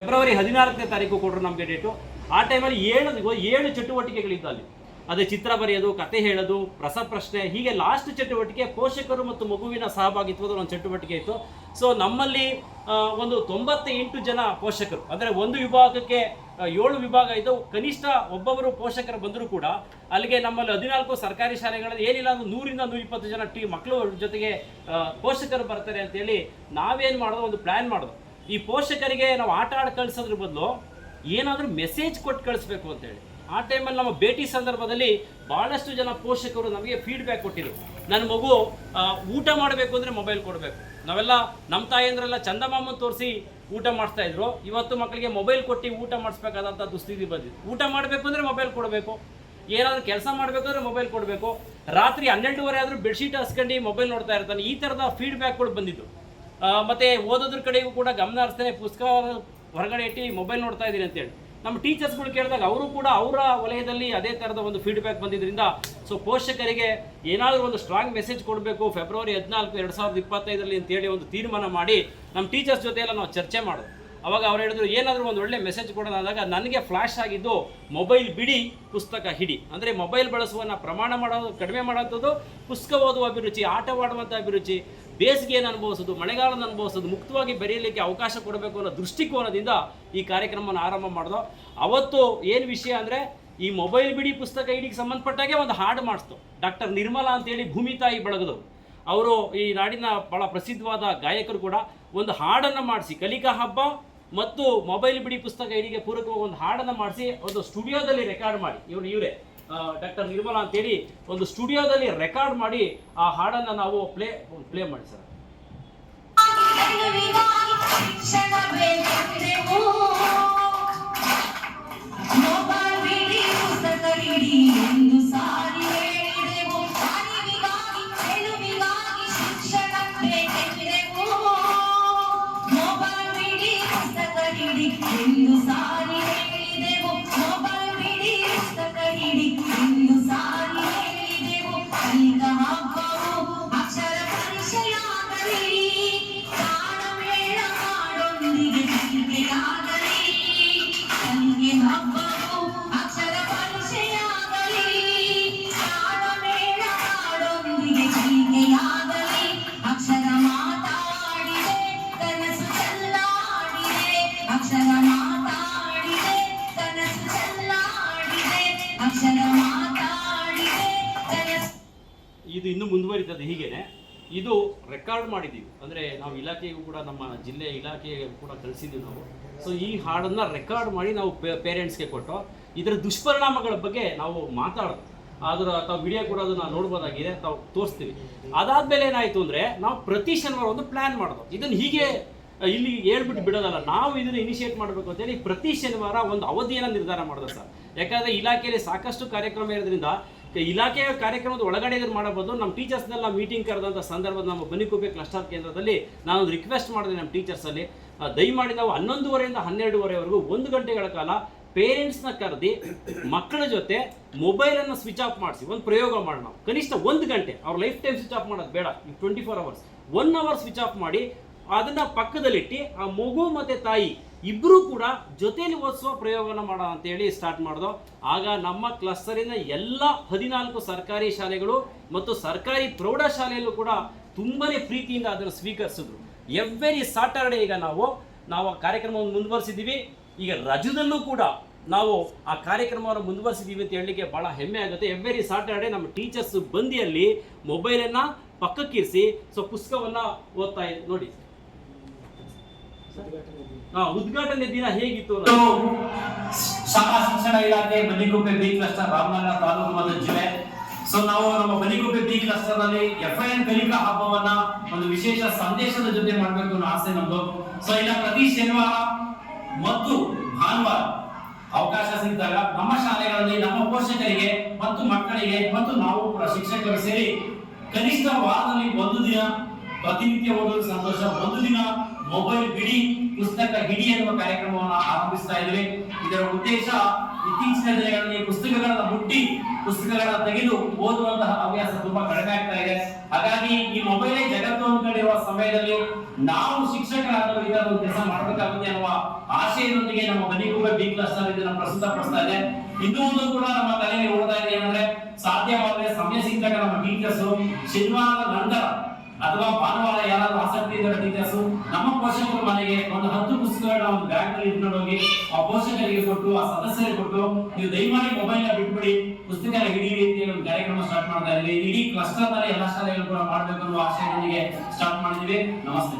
February 14ನೇ ತಾರೀಕು ಕೊಟ್ಟರು ನಮಗೆ ಡೇಟು. ಆ ಟೈಮಲ್ಲಿ 7 ಚಟುವಟಿಕೆಗಳಿದ್ದು ಅಲ್ಲಿ. ಅದೇ ಚಿತ್ರ ಬರೆಯೋದು, ಕತೆ ಹೇಳೋದು, ರಸಪ್ರಶ್ನೆ, ಹೀಗೆ ಲಾಸ್ಟ್ ಚಟುವಟಿಕೆ ಪೋಷಕರು ಮತ್ತು ಮಗುವಿನ ಸಹಭಾಗಿತ್ವದ ಒಂದು ಚಟುವಟಿಕೆ ಇತ್ತು. ಸೊ ನಮ್ಮಲ್ಲಿ ಒಂದು 98 ಜನ ಪೋಷಕರು, ಅಂದರೆ ಒಂದು ವಿಭಾಗಕ್ಕೆ 7 ವಿಭಾಗ ಇದ್ದು, ಕನಿಷ್ಠ ಒಬ್ಬೊಬ್ಬರು ಪೋಷಕರು ಬಂದರೂ ಕೂಡ ಅಲ್ಲಿಗೆ ನಮ್ಮಲ್ಲಿ 14 ಸರ್ಕಾರಿ ಶಾಲೆಗಳಲ್ಲಿ ಏನಿಲ್ಲ ಅಂದ್ರೆ 100ರಿಂದ 120 ಜನ ಮಕ್ಕಳು ಜೊತೆಗೆ ಪೋಷಕರು ಬರ್ತಾರೆ ಅಂತೇಳಿ ನಾವೇನು ಮಾಡೋದು, ಒಂದು ಪ್ಲ್ಯಾನ್ ಮಾಡೋದು. ಈ ಪೋಷಕರಿಗೆ ನಾವು ಆಟ ಆಡಿ ಕಳಿಸೋದ್ರ ಬದಲು ಏನಾದರೂ ಮೆಸೇಜ್ ಕೊಟ್ಟು ಕಳಿಸ್ಬೇಕು ಅಂತೇಳಿ ಆ ಟೈಮಲ್ಲಿ ನಮ್ಮ ಭೇಟಿ ಸಂದರ್ಭದಲ್ಲಿ ಭಾಳಷ್ಟು ಜನ ಪೋಷಕರು ನಮಗೆ ಫೀಡ್ಬ್ಯಾಕ್ ಕೊಟ್ಟಿದ್ರು. ನನ್ನ ಮಗು ಊಟ ಮಾಡಬೇಕು ಅಂದರೆ ಮೊಬೈಲ್ ಕೊಡಬೇಕು. ನಾವೆಲ್ಲ ನಮ್ಮ ತಾಯಂದ್ರೆಲ್ಲ ಚಂದಮಾಮನ್ ತೋರಿಸಿ ಊಟ ಮಾಡಿಸ್ತಾ ಇದ್ರು. ಇವತ್ತು ಮಕ್ಕಳಿಗೆ ಮೊಬೈಲ್ ಕೊಟ್ಟು ಊಟ ಮಾಡಿಸ್ಬೇಕಾದಂಥ ದುಸ್ಥಿತಿ ಬಂದಿದೆ. ಊಟ ಮಾಡಬೇಕು ಅಂದರೆ ಮೊಬೈಲ್ ಕೊಡಬೇಕು, ಏನಾದರೂ ಕೆಲಸ ಮಾಡಬೇಕಾದ್ರೆ ಮೊಬೈಲ್ ಕೊಡಬೇಕು, ರಾತ್ರಿ 12:30 ಆದರೂ ಬೆಡ್ಶೀಟ್ ಹಾಸ್ಕೊಂಡು ಮೊಬೈಲ್ ನೋಡ್ತಾ ಇರ್ತಾನೆ. ಈ ಥರದ ಫೀಡ್ಬ್ಯಾಕ್ಗಳು ಬಂದಿದ್ದು. ಮತ್ತು ಓದೋದ್ರ ಕಡೆಗೂ ಕೂಡ ಗಮನ ಹರಿಸ್ತಾನೆ, ಪುಸ್ತಕ ಹೊರಗಡೆ ಇಟ್ಟು ಮೊಬೈಲ್ ನೋಡ್ತಾ ಇದ್ದೀನಿ ಅಂತೇಳಿ ನಮ್ಮ ಟೀಚರ್ಸ್ಗಳು ಕೇಳಿದಾಗ ಅವರು ಕೂಡ ಅವರ ವಲಯದಲ್ಲಿ ಅದೇ ಥರದ ಒಂದು ಫೀಡ್ಬ್ಯಾಕ್ ಬಂದಿದ್ದರಿಂದ ಸೊ ಪೋಷಕರಿಗೆ ಏನಾದರೂ ಒಂದು ಸ್ಟ್ರಾಂಗ್ ಮೆಸೇಜ್ ಕೊಡಬೇಕು ಫೆಬ್ರವರಿ 14, 2025 ಅಂತೇಳಿ ಒಂದು ತೀರ್ಮಾನ ಮಾಡಿ ನಮ್ಮ ಟೀಚರ್ಸ್ ಜೊತೆ ಎಲ್ಲ ನಾವು ಚರ್ಚೆ ಮಾಡೋದು. ಅವಾಗ ಅವ್ರು ಹೇಳಿದ್ರು ಏನಾದರೂ ಒಂದು ಒಳ್ಳೆ ಮೆಸೇಜ್ ಕೊಡೋಣ ಅಂದಾಗ ನನಗೆ ಫ್ಲ್ಯಾಶ್ ಆಗಿದ್ದು ಮೊಬೈಲ್ ಬಿಡಿ, ಪುಸ್ತಕ ಹಿಡಿ. ಅಂದರೆ ಮೊಬೈಲ್ ಬಳಸುವನ್ನ ಪ್ರಮಾಣ ಮಾಡೋದು ಕಡಿಮೆ ಮಾಡೋಂಥದ್ದು, ಪುಸ್ತಕ ಓದುವ ಅಭಿರುಚಿ, ಆಟವಾಡುವಂಥ ಅಭಿರುಚಿ, ಬೇಸಿಗೆಯನ್ನು ಅನುಭವಿಸೋದು, ಮಳೆಗಾಲನ ಅನುಭವಿಸೋದು, ಮುಕ್ತವಾಗಿ ಬೆರೆಯಲಿಕ್ಕೆ ಅವಕಾಶ ಕೊಡಬೇಕು ಅನ್ನೋ ದೃಷ್ಟಿಕೋನದಿಂದ ಈ ಕಾರ್ಯಕ್ರಮವನ್ನು ಆರಂಭ ಮಾಡಿದೋ. ಅವತ್ತು ಏನು ವಿಷಯ ಅಂದರೆ ಈ ಮೊಬೈಲ್ ಬಿಡಿ ಪುಸ್ತಕ ಹಿಡಿಗೆ ಸಂಬಂಧಪಟ್ಟಾಗೆ ಒಂದು ಹಾಡು ಮಾಡಿಸ್ತು. ಡಾಕ್ಟರ್ ನಿರ್ಮಲಾ ಅಂತೇಳಿ ಭೂಮಿ ತಾಯಿ ಬಳಗದವರು, ಅವರು ಈ ನಾಡಿನ ಭಾಳ ಪ್ರಸಿದ್ಧವಾದ ಗಾಯಕರು ಕೂಡ, ಒಂದು ಹಾಡನ್ನು ಮಾಡಿಸಿ ಕಲಿಕಾ ಹಬ್ಬ ಮತ್ತು ಮೊಬೈಲ್ ಬಿಡಿ ಪುಸ್ತಕ ಹಿಡಿಗೆ ಪೂರಕವಾಗಿ ಒಂದು ಹಾಡನ್ನು ಮಾಡಿಸಿ ಒಂದು ಸ್ಟುಡಿಯೋದಲ್ಲಿ ರೆಕಾರ್ಡ್ ಮಾಡಿ, ಇವರೇ ಡಾಕ್ಟರ್ ನಿರ್ಮಲಾ ಅಂತೇಳಿ ಒಂದು ಸ್ಟುಡಿಯೋದಲ್ಲಿ ರೆಕಾರ್ಡ್ ಮಾಡಿ ಆ ಹಾಡನ್ನು ನಾವು ಪ್ಲೇ ಮಾಡಿ ಸರ್. ಇದು ಇನ್ನೂ ಮುಂದುವರಿತದೆ. ಹೀಗೇನೆ ಇದು ರೆಕಾರ್ಡ್ ಮಾಡಿದ್ದೀವಿ, ಅಂದರೆ ನಾವು ಇಲಾಖೆಗೂ ಕೂಡ, ನಮ್ಮ ಜಿಲ್ಲೆ ಇಲಾಖೆಗೆ ಕೂಡ ಕಳಿಸಿದ್ದೀವಿ ನಾವು. ಸೊ ಈ ಹಾಡನ್ನು ರೆಕಾರ್ಡ್ ಮಾಡಿ ನಾವು ಪೇರೆಂಟ್ಸ್ಗೆ ಕೊಟ್ಟು ಇದರ ದುಷ್ಪರಿಣಾಮಗಳ ಬಗ್ಗೆ ನಾವು ಮಾತಾಡೋದು. ಅದರ ತಾವು ವಿಡಿಯೋ ಕೂಡ ಅದನ್ನು ನೋಡ್ಬೋದಾಗಿದೆ, ತಾವು ತೋರಿಸ್ತೀವಿ. ಅದಾದಮೇಲೆ ಏನಾಯಿತು ಅಂದರೆ ನಾವು ಪ್ರತಿ ಶನಿವಾರ ಒಂದು ಪ್ಲ್ಯಾನ್ ಮಾಡೋದು. ಇದನ್ನು ಹೀಗೆ ಇಲ್ಲಿ ಹೇಳ್ಬಿಟ್ಟು ಬಿಡೋದಲ್ಲ, ನಾವು ಇದನ್ನು ಇನಿಷಿಯೇಟ್ ಮಾಡಬೇಕು ಅಂತೇಳಿ ಪ್ರತಿ ಶನಿವಾರ ಒಂದು ಅವಧಿಯನ್ನು ನಿರ್ಧಾರ ಮಾಡೋದು ಸರ್. ಯಾಕಂದರೆ ಇಲಾಖೆಯಲ್ಲಿ ಸಾಕಷ್ಟು ಕಾರ್ಯಕ್ರಮ ಇರೋದ್ರಿಂದ ಇಲಾಖೆಯ ಕಾರ್ಯಕ್ರಮದ ಒಳಗಡೆ ಇದನ್ನು ಮಾಡಬಹುದು. ನಮ್ಮ ಟೀಚರ್ಸ್ನೆಲ್ಲ ಮೀಟಿಂಗ್ ಕರೆದಂಥ ಸಂದರ್ಭದ ನಮ್ಮ ಬನ್ನಿಕುಪ್ಪೆ ಕ್ಲಸ್ಟರ್ ಕೇಂದ್ರದಲ್ಲಿ ನಾನು ರಿಕ್ವೆಸ್ಟ್ ಮಾಡಿದೆ ನಮ್ಮ ಟೀಚರ್ಸಲ್ಲಿ, ದಯಮಾಡಿ ನಾವು 11:30ರಿಂದ 12:30ವರೆಗೂ 1 ಗಂಟೆಗಳ ಕಾಲ ಪೇರೆಂಟ್ಸ್ನ ಕರೆದು ಮಕ್ಕಳ ಜೊತೆ ಮೊಬೈಲನ್ನು ಸ್ವಿಚ್ ಆಫ್ ಮಾಡಿಸಿ ಒಂದು ಪ್ರಯೋಗ ಮಾಡೋಣ. ಕನಿಷ್ಠ 1 ಗಂಟೆ, ಅವ್ರ ಲೈಫ್ ಟೈಮ್ ಸ್ವಿಚ್ ಆಫ್ ಮಾಡೋದು ಬೇಡ, 24 ಅವರ್ಸ್, 1 ಅವರ್ ಸ್ವಿಚ್ ಆಫ್ ಮಾಡಿ ಅದನ್ನು ಪಕ್ಕದಲ್ಲಿಟ್ಟು ಆ ಮಗು ಮತ್ತು ತಾಯಿ ಇಬ್ಬರೂ ಕೂಡ ಜೊತೆಯಲ್ಲಿ ಓದಿಸುವ ಪ್ರಯೋಗನ ಮಾಡೋಣ ಅಂತೇಳಿ ಸ್ಟಾರ್ಟ್ ಮಾಡಿದೋ. ಆಗ ನಮ್ಮ ಕ್ಲಸ್ಟರಿನ ಎಲ್ಲ 14 ಸರ್ಕಾರಿ ಶಾಲೆಗಳು ಮತ್ತು ಸರ್ಕಾರಿ ಪ್ರೌಢಶಾಲೆಯಲ್ಲೂ ಕೂಡ ತುಂಬಾ ಪ್ರೀತಿಯಿಂದ ಅದನ್ನು ಸ್ವೀಕರಿಸಿದ್ರು. ಎವ್ರಿ ಸಾಟರ್ಡೆ ಈಗ ನಾವು ಆ ಕಾರ್ಯಕ್ರಮವನ್ನು ಮುಂದುವರಿಸಿದ್ದೀವಿ. ಈಗ ರಜದಲ್ಲೂ ಕೂಡ ನಾವು ಆ ಕಾರ್ಯಕ್ರಮವನ್ನು ಮುಂದುವರಿಸಿದ್ದೀವಿ ಅಂತ ಹೇಳಲಿಕ್ಕೆ ಭಾಳ ಹೆಮ್ಮೆ ಆಗುತ್ತೆ. ಎವ್ರಿ ಸಾಟರ್ಡೆ ನಮ್ಮ ಟೀಚರ್ಸ್ ಬಂದಿಯಲ್ಲಿ ಮೊಬೈಲನ್ನು ಪಕ್ಕಕ್ಕಿರಿಸಿ ಸೊ ಪುಸ್ತಕವನ್ನು ಓದ್ತಾ ನೋಡಿ. ಉದ್ಘಾಟನೆ ದಿನ ಹೇಗಿತ್ತು? ಶಾಲಾ ಶಿಕ್ಷಣ ಇಲಾಖೆ ಬನ್ನಿಕುಪ್ಪೆ ಬಿ ಕ್ಲಸ್ಟರ್, ರಾಮನಗರ ತಾಲೂಕು ಮತ್ತು ಜಿಲ್ಲೆ. ಸೊ ನಾವು ನಮ್ಮ ಬನ್ನಿಕುಪ್ಪೆ ಬಿ ಕ್ಲಸ್ಟರ್ ನಲ್ಲಿ FIN ಕಲಿಕಾ ಹಬ್ಬವನ್ನ ಒಂದು ವಿಶೇಷ ಸಂದೇಶದ ಜೊತೆ ಮಾಡಬೇಕು ಅನ್ನೋ ಆಸೆ ನಮ್ದು. ಸೊ ಇನ್ನ ಪ್ರತಿ ಶನಿವಾರ ಮತ್ತು ಭಾನುವಾರ ಅವಕಾಶ ಸಿಕ್ಕಿದಾಗ ನಮ್ಮ ಶಾಲೆಗಳಲ್ಲಿ ನಮ್ಮ ಪೋಷಕರಿಗೆ ಮತ್ತು ಮಕ್ಕಳಿಗೆ ಮತ್ತು ನಾವು ಕೂಡ ಶಿಕ್ಷಕರು ಸೇರಿ ಕನಿಷ್ಠ ವಾರದಲ್ಲಿ 1 ದಿನ ಪ್ರತಿನಿತ್ಯ ಓದೋದು ಸಂತೋಷ, 1 ದಿನ ಮೊಬೈಲ್ ಬಿಡಿ ಪುಸ್ತಕ ಹಿಡಿ ಎನ್ನುವ ಕಾರ್ಯಕ್ರಮವನ್ನು ಆರಂಭಿಸ್ತಾ ಇದ್ದೇವೆ. ಇದರ ಉದ್ದೇಶ ಇತ್ತೀಚಿನ ದಿನಗಳಲ್ಲಿ ಪುಸ್ತಕಗಳನ್ನ ಮುಟ್ಟಿ ಪುಸ್ತಕಗಳನ್ನ ತೆಗೆದು ಓದುವಂತಹ ಹವ್ಯಾಸ ತುಂಬಾ ಕಡಿಮೆ ಆಗ್ತಾ ಇದೆ. ಹಾಗಾಗಿ ಈ ಮೊಬೈಲೇ ಜಗತ್ತು ಅಂದ್ಕೊಂಡಿರುವ ಸಮಯದಲ್ಲಿ ನಾವು ಶಿಕ್ಷಕರಾದವರು ಇದರ ಒಂದು ಕೆಲಸ ಮಾಡಬೇಕಾಗುತ್ತೆ ಅನ್ನುವ ಆಶಯದೊಂದಿಗೆ ನಮ್ಮ ಬನ್ನಿಕುಪ್ಪೆ ಬಿ ಕ್ಲಸ್ಟರ್ ಇದನ್ನ ಪ್ರಸ್ತುತಪಡಿಸ್ತಾ ಇದೆ. ಇನ್ನೂ ಒಂದು ಕೂಡ ನಮ್ಮ ತಲೆಯಲ್ಲಿ ಓಡ್ತಾ ಇದೆ ಏನಂದ್ರೆ, ಸಾಧ್ಯವಾದರೆ ಸಮಯ ಸಿಕ್ಕಾಗ ನಮ್ಮ ಟೀಚರ್ಸ್ ಶನಿವಾರದ ನಂತರ ಅಥವಾ ಭಾನುವಾರ ಯಾರಾದ್ರೂ ಆಸಕ್ತಿ ಇದ್ದ ಟೀಚರ್ಸ್ ನಮ್ಮ ಪೋಷಕರ ಮನೆಗೆ ಒಂದು 10 ಪುಸ್ತಕಗಳನ್ನ ಒಂದು ಬ್ಯಾಗ್ ನಲ್ಲಿ ಇಟ್ಕೊಂಡು ಹೋಗಿ ಆ ಪೋಷಕರಿಗೆ ಕೊಟ್ಟು ಆ ಸದಸ್ಯರಿಗೆ ಕೊಟ್ಟು ನೀವು ದಯಮಾಡಿ ಮೊಬೈಲ್ ನ ಬಿಟ್ಬಿಡಿ, ಪುಸ್ತಕ ಹಿಡಿಯಿರಿ ಅಂತ ಒಂದು ಕಾರ್ಯಕ್ರಮ ಸ್ಟಾರ್ಟ್ ಮಾಡ್ತಾ ಇದ್ದೀವಿ. ಇಡೀ ಕ್ಲಸ್ಟರ್ ನಲ್ಲಿ ಎಲ್ಲಾ ಶಾಲೆಗಳು ಕೂಡ ಮಾಡಬೇಕು ಅನ್ನೋ ಆಶಯದೊಂದಿಗೆ ಸ್ಟಾರ್ಟ್ ಮಾಡಿದ್ದೀವಿ. ನಮಸ್ತೆ.